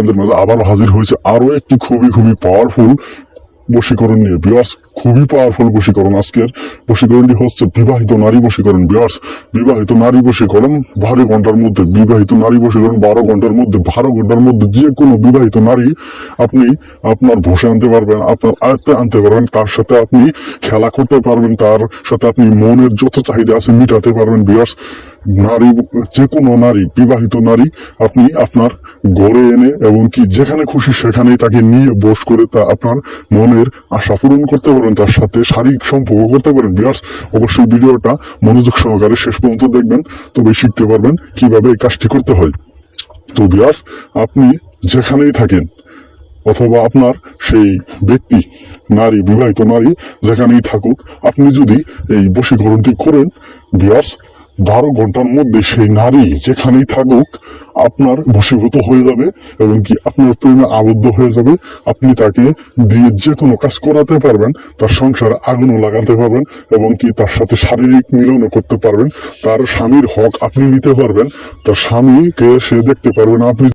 আপনাদের মাঝে আবারও হাজির হয়েছে আরো একটি খুবই খুবই পাওয়ারফুল বশীকরণ নিয়ে। ভিউয়ার্স, খুবই পাওয়ারফুল বশীকরণ। আজকের বশীকরণটি হচ্ছে বিবাহিত নারী বশীকরণ। ভিউয়ার্স, বিবাহিত নারী বশীকরণ 12 ঘন্টার মধ্যে, বিবাহিত নারী বশীকরণ 12 ঘন্টার মধ্যে, 12 ঘন্টার মধ্যে যে কোনো বিবাহিত নারী আপনি আপনার বশে আনতে পারবেন, আপনার আয়ত্তে আনতে পারবেন, তার সাথে আপনি খেলা করতে পারবেন, তার সাথে আপনি মনের যত চাহিদা আছে মিটাতে পারবেন। ভিউয়ার্স, নারী, যে কোনো নারী, বিবাহিত নারী আপনি আপনার ঘরে এনে এবং কি যেখানে খুশি সেখানেই তাকে নিয়ে বশ করে তা আপনার মনের আশা পূরণ করতে পারবেন, তার সাথে শারীরিক সম্পর্ক করতে পারেন। ভিউয়ার্স, অবশ্যই ভিডিওটা মনোযোগ সহকারে শেষ পর্যন্ত দেখবেন, তবে শিখতে পারবেন কিভাবে এই কাজটি করতে হয়। তো ভিউয়ার্স, আপনি যেখানেই থাকেন অথবা আপনার সেই ব্যক্তি, নারী, বিবাহিত নারী যেখানেই থাকুক, আপনি যদি এই বশীকরণটি করেন, ভিউয়ার্স, 12 ঘন্টার মধ্যে সেই নারী যেখানেই থাকুক আপনার বশীভূত হয়ে যাবে এবং কি আপনার প্রেমে আবদ্ধ হয়ে যাবে। আপনি তাকে দিয়ে যে কোনো কাজ করাতে পারবেন, তার সংসারে আগুনও লাগাতে পারবেন এবং কি তার সাথে শারীরিক মিলনও করতে পারবেন। তার স্বামীর হক আপনি নিতে পারবেন, তার স্বামীকে সে দেখতে পারবেন, আপনি